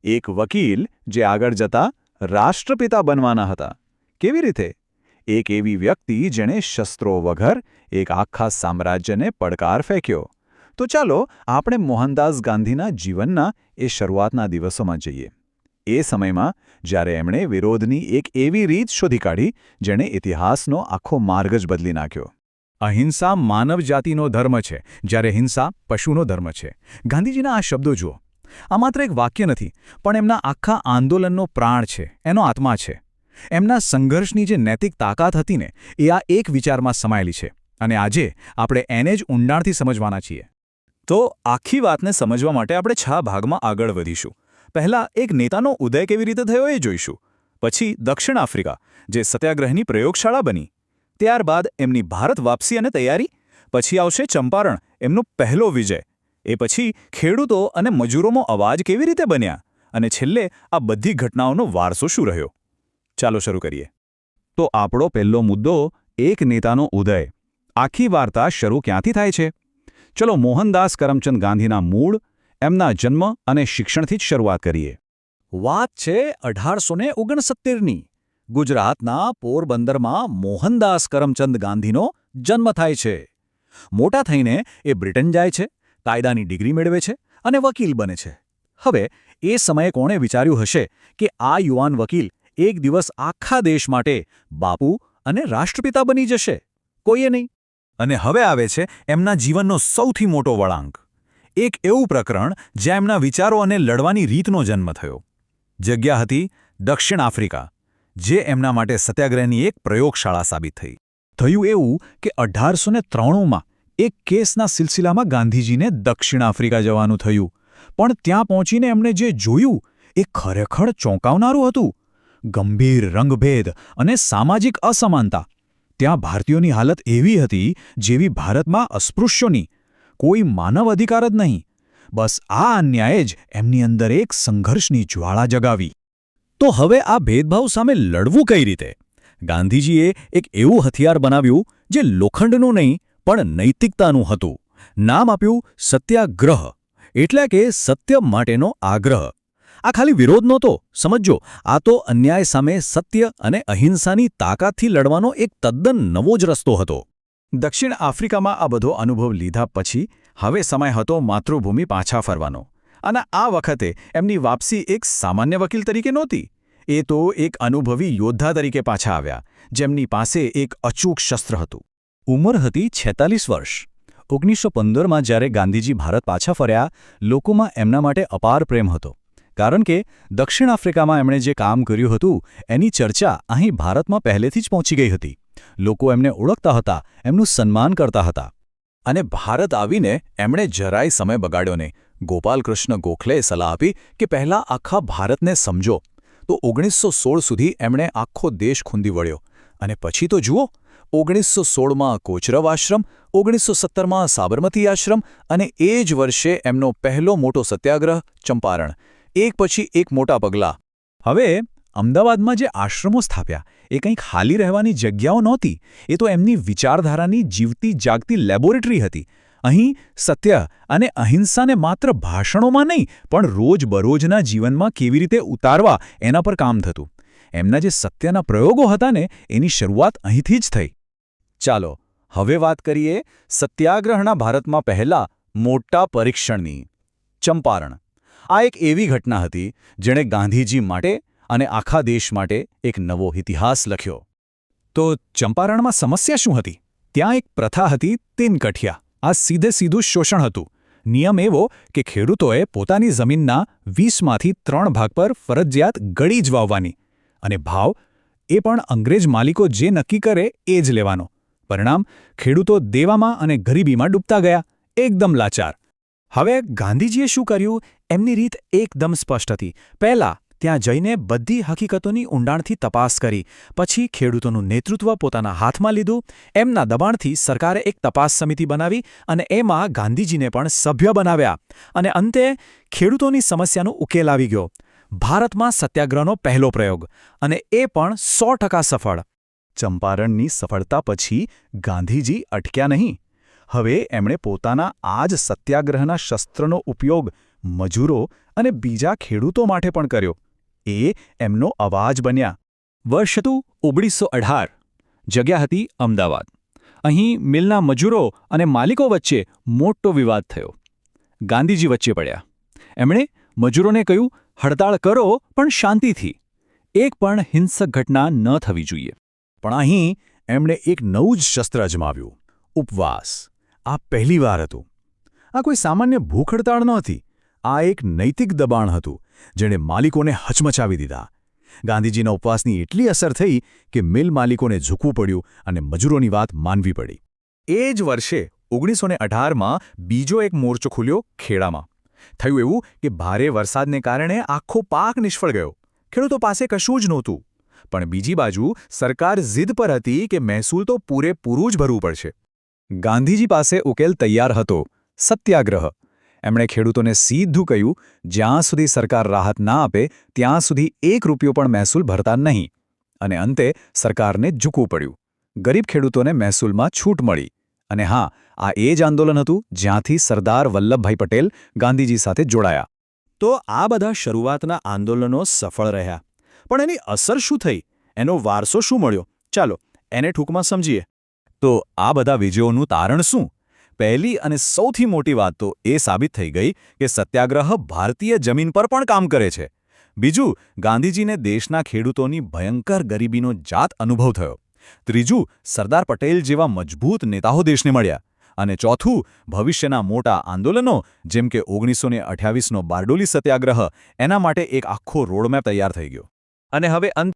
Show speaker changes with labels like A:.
A: એક વકીલ જે આગળ જતા રાષ્ટ્રપિતા બનવાના હતા. કેવી રીતે? એક એવી વ્યક્તિ જેણે શસ્ત્રો વગર એક આખા સામ્રાજ્યને પડકાર ફેંક્યો. તો ચાલો આપણે મોહનદાસ ગાંધીના જીવનના એ શરૂઆતના દિવસોમાં જઈએ. એ સમયમાં જ્યારે એમણે વિરોધની એક એવી રીત શોધી કાઢી જેણે ઇતિહાસનો આખો માર્ગ જ બદલી નાખ્યો. અહિંસા માનવજાતિનો ધર્મ છે, જ્યારે હિંસા પશુનો ધર્મ છે. ગાંધીજીના આ શબ્દો જુઓ. આ માત્ર એક વાક્ય નથી, પણ એમના આખા આંદોલનનો પ્રાણ છે, એનો આત્મા છે. એમના સંઘર્ષની જે નૈતિક તાકાત હતી ને, એ આ એક વિચારમાં સમાયેલી છે. અને આજે આપણે એને જ ઊંડાણથી સમજવાના છીએ. તો આખી વાતને સમજવા માટે આપણે 6 ભાગમાં આગળ વધીશું. પહેલા એક નેતાનો ઉદય કેવી રીતે થયો એ જોઈશું. પછી દક્ષિણ આફ્રિકા, જે સત્યાગ્રહની પ્રયોગશાળા બની. ત્યારબાદ એમની ભારત વાપસી અને તૈયારી. પછી આવશે ચંપારણ, એમનો પહેલો વિજય. એ પછી ખેડૂતો અને મજૂરોનો અવાજ કેવી રીતે બન્યા. અને છેલ્લે આ બધી ઘટનાઓનો વારસો શું રહ્યો. ચાલો શરૂ કરીએ. તો આપણો પહેલો મુદ્દો એક નેતાનો ઉદય. આખી વાર્તા શરૂ ક્યાંથી થાય છે? ચલો મોહનદાસ કરમચંદ ગાંધીના મૂળ, એમના જન્મ અને શિક્ષણથી જ શરૂઆત કરીએ. વાત છે 1869ની. ગુજરાતના પોરબંદરમાં મોહનદાસ કરમચંદ ગાંધીનો જન્મ થાય છે. મોટા થઈને એ બ્રિટન જાય છે, કાયદાની ડિગ્રી મેળવે છે અને વકીલ બને છે. હવે એ સમયે કોણે વિચાર્યું હશે કે આ યુવાન વકીલ એક દિવસ આખા દેશ માટે બાપુ અને રાષ્ટ્રપિતા બની જશે? કોઈએ નહીં. અને હવે આવે છે એમના જીવનનો સૌથી મોટો વળાંક. એક એવું પ્રકરણ જ્યાં એમના વિચારો અને લડવાની રીતનો જન્મ થયો. જગ્યા હતી દક્ષિણ આફ્રિકા, જે એમના માટે સત્યાગ્રહની એક પ્રયોગશાળા સાબિત થઈ. થયું એવું કે 1893માં એક કેસના સિલસિલામાં ગાંધીજીને દક્ષિણ આફ્રિકા જવાનું થયું. પણ ત્યાં પહોંચીને એમણે જે જોયું એ ખરેખર ચોંકાવનારું હતું. ગંભીર રંગભેદ અને સામાજિક અસમાનતા. ત્યાં ભારતીયોની હાલત એવી હતી જેવી ભારતમાં અસ્પૃશ્યોની. કોઈ માનવ અધિકાર જ નહીં. બસ આ અન્યાયે જ એમની અંદર એક સંઘર્ષની જ્વાળા જગાવી. તો હવે આ ભેદભાવ સામે લડવું કઈ રીતે? ગાંધીજીએ એક એવું હથિયાર બનાવ્યું જે લોખંડનું નહીં પણ નૈતિકતાનું હતું. નામ આપ્યું સત્યાગ્રહ, એટલે કે સત્ય માટેનો આગ્રહ. આ ખાલી વિરોધ નહોતો, સમજો. આ તો અન્યાય સામે સત્ય અને અહિંસાની તાકાતથી લડવાનો એક તદ્દન નવો જ રસ્તો હતો. દક્ષિણ આફ્રિકામાં આ બધો અનુભવ લીધા પછી હવે સમય હતો માતૃભૂમિ પાછા ફરવાનો. અને આ વખતે એમની વાપસી એક સામાન્ય વકીલ તરીકે નહોતી. એ તો એક અનુભવી યોદ્ધા તરીકે પાછા આવ્યા, જેમની પાસે એક અચૂક શસ્ત્ર હતું. ઉંમર હતી 46 વર્ષ. 1915માં જ્યારે ગાંધીજી ભારત પાછા ફર્યા, લોકોમાં એમના માટે અપાર પ્રેમ હતો. કારણ કે દક્ષિણ આફ્રિકામાં એમણે જે કામ કર્યું હતું એની ચર્ચા અહીં ભારતમાં પહેલેથી જ પહોંચી ગઈ હતી. લોકો એમને ઓળખતા હતા, એમનું સન્માન કરતા હતા. અને ભારત આવીને એમણે જરાય સમય બગાડ્યો નહીં. ગોપાલકૃષ્ણ ગોખલેએ સલાહ આપી કે પહેલાં આખા ભારતને સમજો. તો 1916 સુધી એમણે આખો દેશ ખૂંદી વળ્યો. અને પછી તો જુઓ, 1916માં કોચરબ આશ્રમ, 1917માં સાબરમતી આશ્રમ અને એ જ વર્ષે એમનો પહેલો મોટો સત્યાગ્રહ ચંપારણ. એક પછી એક મોટા પગલાં. હવે અમદાવાદમાં જે આશ્રમો સ્થાપ્યા એ કંઈ ખાલી રહેવાની જગ્યાઓ નહોતી. એ તો એમની વિચારધારાની જીવતી જાગતી લેબોરેટરી હતી. અહીં સત્ય અને અહિંસાને માત્ર ભાષણોમાં નહીં પણ રોજબરોજના જીવનમાં કેવી રીતે ઉતારવા એના પર કામ થતું. એમના જે સત્યના પ્રયોગો હતા ને એની શરૂઆત અહીંથી જ થઈ. ચાલો હવે વાત કરીએ સત્યાગ્રહના ભારતમાં પહેલા મોટા પરીક્ષણની. ચંપારણ. આ એક એવી ઘટના હતી જેણે ગાંધીજી માટે અને આખા દેશ માટે એક નવો ઇતિહાસ લખ્યો. તો ચંપારણમાં સમસ્યા શું હતી? ત્યાં એક પ્રથા હતી તીનકઠિયા. આ સીધું શોષણ હતું. નિયમ એવો કે ખેડૂતોએ પોતાની જમીનના 20માંથી 3 ભાગ પર ફરજિયાત ગળી જ વાવવાની. અને ભાવ એ પણ અંગ્રેજ માલિકો જે નક્કી કરે એ જ લેવાનો. પરિણામ, ખેડૂતો દેવામાં અને ગરીબીમાં ડૂબતા ગયા, એકદમ લાચાર. હવે ગાંધીજીએ શું કર્યું? એમની રીત એકદમ સ્પષ્ટ હતી. પહેલાં ત્યાં જઈને બધી હકીકતોની ઊંડાણથી તપાસ કરી. પછી ખેડૂતોનું નેતૃત્વ પોતાના હાથમાં લીધું. એમના દબાણથી સરકારે એક તપાસ સમિતિ બનાવી અને એમાં ગાંધીજીને પણ સભ્ય બનાવ્યા. અને અંતે ખેડૂતોની સમસ્યાનો ઉકેલ આવી ગયો. ભારતમાં સત્યાગ્રહનો પહેલો પ્રયોગ, અને એ પણ 100% સફળ. ચંપારણની સફળતા પછી ગાંધીજી અટક્યા નહીં. હવે એમણે પોતાના આ જ સત્યાગ્રહના શસ્ત્રનો ઉપયોગ મજૂરો અને બીજા ખેડૂતો માટે પણ કર્યો. એ એમનો અવાજ બન્યા.
B: વર્ષ હતું 1918. જગ્યા હતી અમદાવાદ. અહીં મિલના મજૂરો અને માલિકો વચ્ચે મોટો વિવાદ થયો. ગાંધીજી વચ્ચે પડ્યા. એમણે મજૂરોને કહ્યું, હડતાળ કરો પણ શાંતિથી. એક પણ હિંસક ઘટના ન થવી જોઈએ.
A: પણ અહીં એમણે એક નવું જ શસ્ત્ર અજમાવ્યું: ઉપવાસ. આ પહેલીવાર હતું. આ કોઈ સામાન્ય ભૂખ હડતાળ નહોતી. આ એક નૈતિક દબાણ હતું જેણે માલિકોને હચમચાવી દીધા. ગાંધીજીના ઉપવાસની એટલી અસર થઈ કે મિલ માલિકોને ઝૂકવું પડ્યું અને મજૂરોની વાત માનવી પડી. એ જ વર્ષે 1918માં બીજો એક મોરચો ખુલ્યો ખેડામાં. થયું એવું કે ભારે વરસાદને કારણે આખો પાક નિષ્ફળ ગયો. ખેડૂતો પાસે કશું જ નહોતું. પણ બીજી બાજુ સરકાર જીદ પર હતી કે મહેસૂલ તો પૂરેપૂરું જ ભરવું પડશે. ગાંધીજી પાસે ઉકેલ તૈયાર હતો: સત્યાગ્રહ. એમણે ખેડૂતોને સીધું કહ્યું, જ્યાં સુધી સરકાર રાહત ના આપે ત્યાં સુધી 1 રૂપિયો પણ મહેસૂલ ભરતા નહીં. અને અંતે સરકારને ઝૂકવું પડ્યું. ગરીબ ખેડૂતોને મહેસૂલમાં છૂટ મળી. અને હા, આ એ જ આંદોલન હતું જ્યાંથી સરદાર વલ્લભભાઈ પટેલ ગાંધીજી સાથે જોડાયા. તો આ બધા શરૂઆતના આંદોલનો સફળ રહ્યા. પણ એની અસર શું થઈ? એનો વારસો શું મળ્યો? ચાલો એને ટૂંકમાં સમજીએ. તો આ બધા વિજયોનું તારણ શું? પહેલી અને સૌથી મોટી વાત તો એ સાબિત થઈ ગઈ કે સત્યાગ્રહ ભારતીય જમીન પર પણ કામ કરે છે. બીજું, ગાંધીજીને દેશના ખેડૂતોની ભયંકર ગરીબીનો જાત અનુભવ થયો. ત્રીજું, સરદાર પટેલ જેવા મજબૂત નેતાઓ દેશને મળ્યા. અને ચોથું, ભવિષ્યના મોટા આંદોલનો જેમ કે 1928નો બારડોલી સત્યાગ્રહ, એના માટે એક આખો રોડમેપ તૈયાર થઈ ગયો. અને હવે અંત